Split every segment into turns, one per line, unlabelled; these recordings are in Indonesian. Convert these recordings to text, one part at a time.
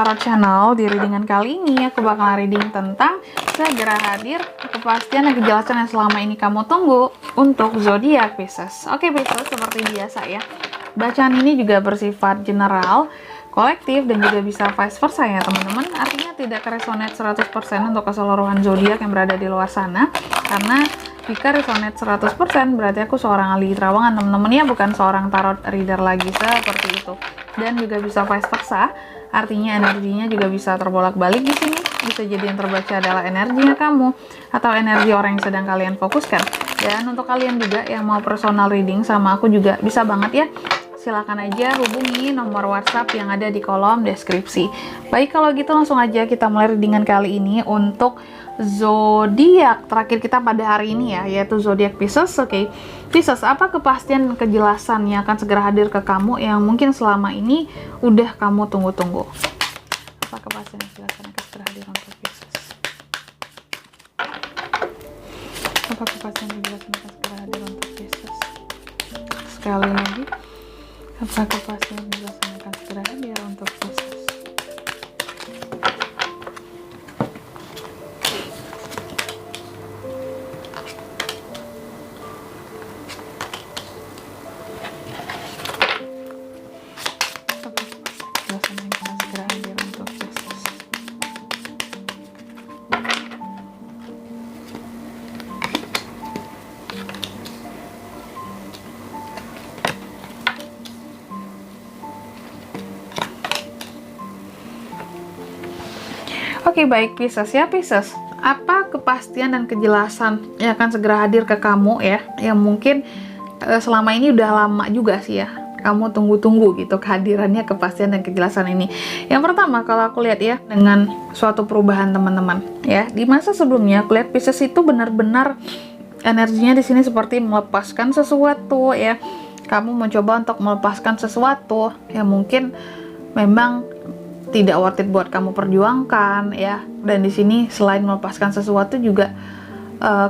Tarot Channel. Di readingan kali ini aku bakal reading tentang segera hadir kepastian dan kejelasan yang selama ini kamu tunggu untuk zodiak Pisces. Oke Pisces, seperti biasa ya, bacaan ini juga bersifat general, kolektif, dan juga bisa vice versa ya teman-teman. Artinya tidak resonate 100% untuk keseluruhan zodiak yang berada di luar sana, karena jika resonate 100% berarti aku seorang ahli terawangan teman-teman ya, bukan seorang tarot reader lagi, seperti itu. Dan juga bisa vice versa, artinya energinya juga bisa terbolak-balik di sini. Bisa jadi yang terbaca adalah energinya kamu atau energi orang yang sedang kalian fokuskan. Dan untuk kalian juga yang mau personal reading sama aku juga bisa banget ya. Silakan aja hubungi nomor WhatsApp yang ada di kolom deskripsi. Baik, kalau gitu langsung aja kita mulai readingan kali ini untuk zodiak terakhir kita pada hari ini ya, yaitu zodiak Pisces. Oke. Pisces, apa kepastian dan kejelasan yang akan segera hadir ke kamu yang mungkin selama ini udah kamu tunggu-tunggu? Apa kepastian dan kejelasan yang akan segera hadir untuk Pisces? Apa kepastian dan kejelasan yang akan segera hadir untuk Pisces? Sekali lagi, apa kepastian dan kejelasan yang akan segera hadir untuk Pisces? Oke, baik Pisces ya. Pisces, apa kepastian dan kejelasan yang akan segera hadir ke kamu ya, yang mungkin selama ini udah lama juga sih ya kamu tunggu-tunggu gitu kehadirannya kepastian dan kejelasan ini. Yang pertama, kalau aku lihat ya, dengan suatu perubahan teman-teman ya. Di masa sebelumnya aku lihat Pisces itu benar-benar energinya di sini seperti melepaskan sesuatu ya. Kamu mencoba untuk melepaskan sesuatu yang mungkin memang tidak worth it buat kamu perjuangkan ya. Dan di sini selain melepaskan sesuatu juga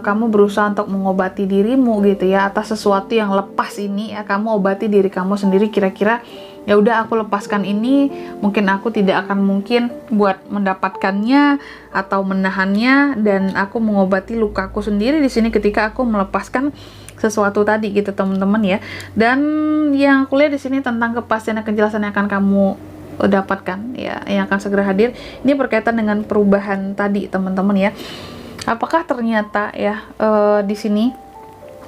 kamu berusaha untuk mengobati dirimu gitu ya, atas sesuatu yang lepas ini ya. Kamu obati diri kamu sendiri, kira-kira ya udah aku lepaskan ini, mungkin aku tidak akan mungkin buat mendapatkannya atau menahannya, dan aku mengobati lukaku sendiri di sini ketika aku melepaskan sesuatu tadi gitu teman-teman ya. Dan yang aku lihat di sini tentang kepastian dan kejelasan yang akan kamu dapatkan ya, yang akan segera hadir ini berkaitan dengan perubahan tadi teman-teman ya. Apakah ternyata ya di sini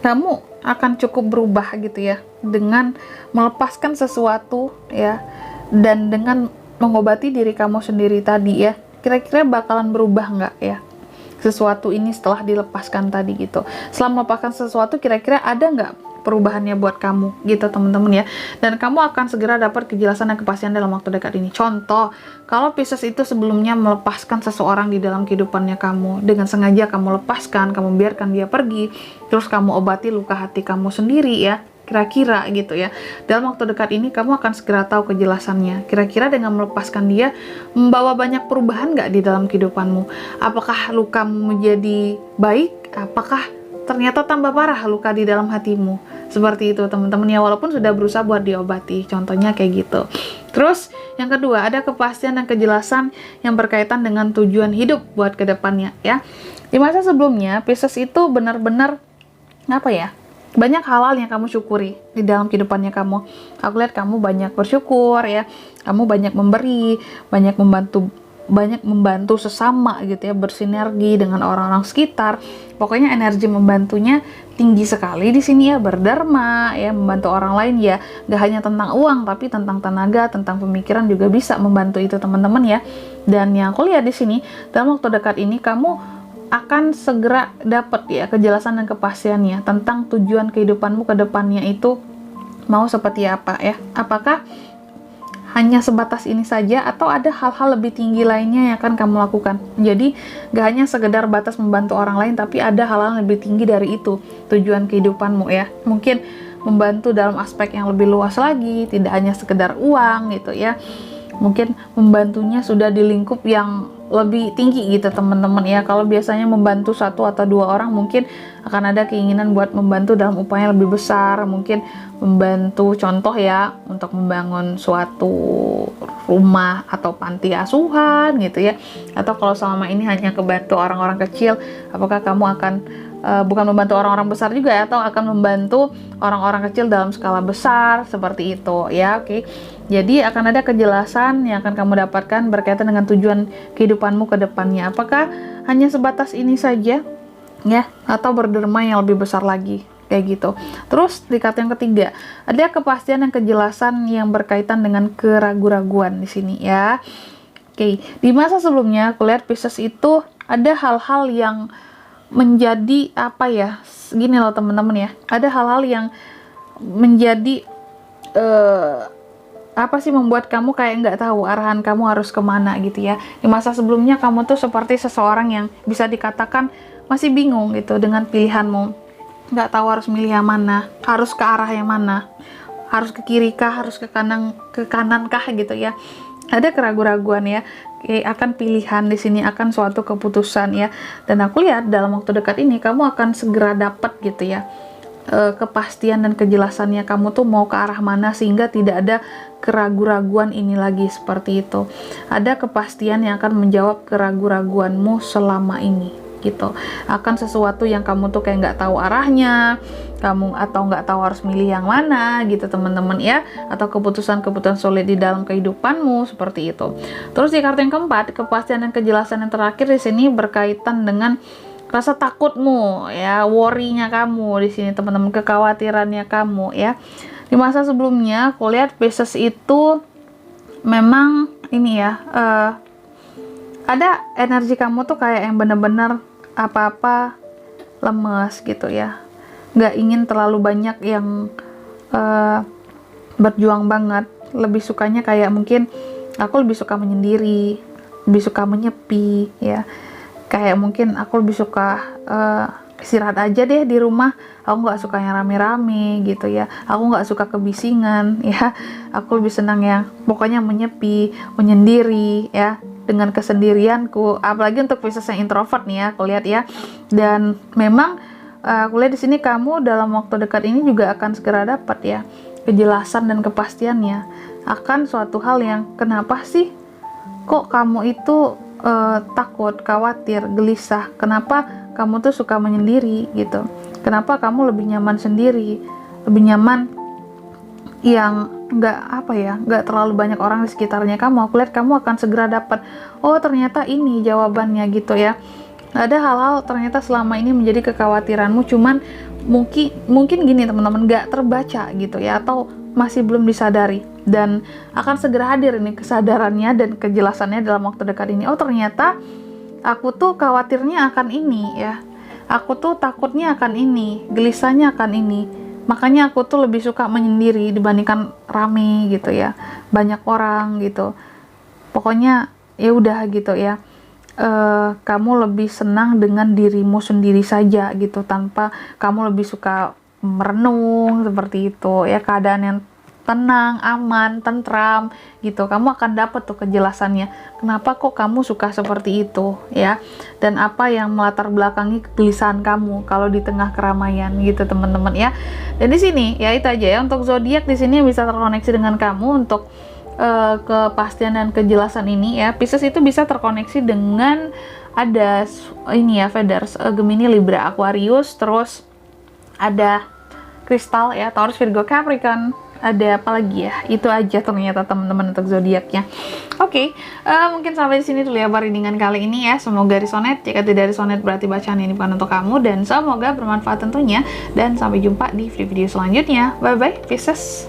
kamu akan cukup berubah gitu ya dengan melepaskan sesuatu ya, dan dengan mengobati diri kamu sendiri tadi ya. Kira-kira bakalan berubah nggak ya sesuatu ini setelah dilepaskan tadi gitu? Setelah melepaskan sesuatu, kira-kira ada nggak perubahannya buat kamu gitu teman-teman ya. Dan kamu akan segera dapat kejelasan dan kepastian dalam waktu dekat ini. Contoh, kalau Pisces itu sebelumnya melepaskan seseorang di dalam kehidupannya kamu, dengan sengaja kamu lepaskan, kamu biarkan dia pergi, terus kamu obati luka hati kamu sendiri ya, kira-kira gitu ya. Dalam waktu dekat ini kamu akan segera tahu kejelasannya. Kira-kira dengan melepaskan dia membawa banyak perubahan nggak di dalam kehidupanmu? Apakah lukamu menjadi baik? Apakah ternyata tambah parah luka di dalam hatimu? Seperti itu teman-teman ya, walaupun sudah berusaha buat diobati. Contohnya kayak gitu. Terus yang kedua, ada kepastian dan kejelasan yang berkaitan dengan tujuan hidup buat kedepannya ya. Di masa sebelumnya Pisces itu benar-benar apa ya, banyak hal-hal yang kamu syukuri di dalam kehidupannya kamu. Aku lihat kamu banyak bersyukur ya, kamu banyak memberi, banyak membantu sesama gitu ya, bersinergi dengan orang-orang sekitar. Pokoknya energi membantunya tinggi sekali di sini ya, berdharma ya, membantu orang lain ya. Gak hanya tentang uang, tapi tentang tenaga, tentang pemikiran juga bisa membantu itu teman-teman ya. Dan yang aku lihat di sini, dalam waktu dekat ini kamu akan segera dapat ya kejelasan dan kepastiannya tentang tujuan kehidupanmu ke depannya itu mau seperti apa ya. Apakah hanya sebatas ini saja atau ada hal-hal lebih tinggi lainnya yang akan kamu lakukan? Jadi gak hanya sekedar batas membantu orang lain, tapi ada hal-hal lebih tinggi dari itu tujuan kehidupanmu ya. Mungkin membantu dalam aspek yang lebih luas lagi, tidak hanya sekedar uang gitu ya. Mungkin membantunya sudah di lingkup yang lebih tinggi gitu teman-teman ya. Kalau biasanya membantu satu atau dua orang, mungkin akan ada keinginan buat membantu dalam upaya yang lebih besar, mungkin membantu contoh ya untuk membangun suatu rumah atau panti asuhan gitu ya. Atau kalau selama ini hanya kebantu orang-orang kecil, apakah kamu akan bukan membantu orang-orang besar juga ya, atau akan membantu orang-orang kecil dalam skala besar seperti itu ya. Oke. Jadi akan ada kejelasan yang akan kamu dapatkan berkaitan dengan tujuan kehidupanmu ke depannya. Apakah hanya sebatas ini saja ya, atau berderma yang lebih besar lagi kayak gitu. Terus di kartu yang ketiga ada kepastian dan kejelasan yang berkaitan dengan keraguan-raguan di sini ya. Oke, di masa sebelumnya aku lihat Pisces itu ada hal-hal yang menjadi apa ya, gini loh teman-teman ya, ada hal-hal yang menjadi apa sih, membuat kamu kayak nggak tahu arahan kamu harus kemana gitu ya. Di masa sebelumnya kamu tuh seperti seseorang yang bisa dikatakan masih bingung gitu dengan pilihanmu, nggak tahu harus milih yang mana, harus ke arah yang mana, harus ke kiri kah, harus ke kanan kah gitu ya. Ada keraguan-raguan ya, akan pilihan di sini, akan suatu keputusan ya. Dan aku lihat dalam waktu dekat ini kamu akan segera dapat gitu ya, kepastian dan kejelasannya kamu tuh mau ke arah mana, sehingga tidak ada keraguan-raguan ini lagi seperti itu. Ada kepastian yang akan menjawab keraguan-raguanmu selama ini gitu. Akan sesuatu yang kamu tuh kayak nggak tahu arahnya, kamu atau nggak tahu harus milih yang mana gitu teman-teman ya, atau keputusan-keputusan sulit di dalam kehidupanmu seperti itu. Terus di kartu yang keempat, kepastian dan kejelasan yang terakhir di sini berkaitan dengan rasa takutmu ya, worry-nya kamu di sini teman-teman, kekhawatirannya kamu ya. Di masa sebelumnya aku lihat Pisces itu memang ini ya, ada energi kamu tuh kayak yang bener-bener apa-apa lemes gitu ya, nggak ingin terlalu banyak yang berjuang banget, lebih sukanya kayak mungkin aku lebih suka menyendiri, lebih suka menyepi ya, kayak mungkin aku lebih suka istirahat aja deh di rumah, aku nggak suka yang rame-rame gitu ya, aku nggak suka kebisingan ya, aku lebih senang yang pokoknya menyepi, menyendiri ya, dengan kesendirianku. Apalagi untuk Pisces yang introvert nih ya, aku lihat ya. Dan memang aku lihat di sini kamu dalam waktu dekat ini juga akan segera dapat ya kejelasan dan kepastiannya akan suatu hal yang kenapa sih kok kamu itu takut, khawatir, gelisah, kenapa kamu tuh suka menyendiri gitu, kenapa kamu lebih nyaman sendiri, lebih nyaman yang nggak terlalu banyak orang di sekitarnya kamu. Aku lihat kamu akan segera dapat, oh ternyata ini jawabannya gitu ya. Ada hal-hal ternyata selama ini menjadi kekhawatiranmu, cuman mungkin gini teman-teman, nggak terbaca gitu ya, atau masih belum disadari, dan akan segera hadir ini kesadarannya dan kejelasannya dalam waktu dekat ini. Oh ternyata aku tuh khawatirnya akan ini ya, aku tuh takutnya akan ini, gelisahnya akan ini, makanya aku tuh lebih suka menyendiri dibandingkan rame gitu ya, banyak orang gitu. Pokoknya ya udah gitu ya, kamu lebih senang dengan dirimu sendiri saja gitu, tanpa kamu lebih suka merenung seperti itu ya, keadaan yang tenang, aman, tentram gitu. Kamu akan dapat tuh kejelasannya, kenapa kok kamu suka seperti itu ya, dan apa yang melatar belakangi kegelisahan kamu kalau di tengah keramaian gitu teman-teman ya. Dan di sini ya itu aja ya untuk zodiak di sini bisa terkoneksi dengan kamu untuk kepastian dan kejelasan ini ya. Pisces itu bisa terkoneksi dengan ada ini ya, feathers, Gemini, Libra, Aquarius, terus ada kristal ya, Taurus, Virgo, Capricorn, ada apa lagi ya, itu aja ternyata teman-teman untuk zodiaknya. Oke, mungkin sampai di sini dulu ya readingan kali ini ya. Semoga resonate, jika tidak resonate berarti bacaan ini bukan untuk kamu, dan semoga bermanfaat tentunya, dan sampai jumpa di video selanjutnya. Bye bye Pisces.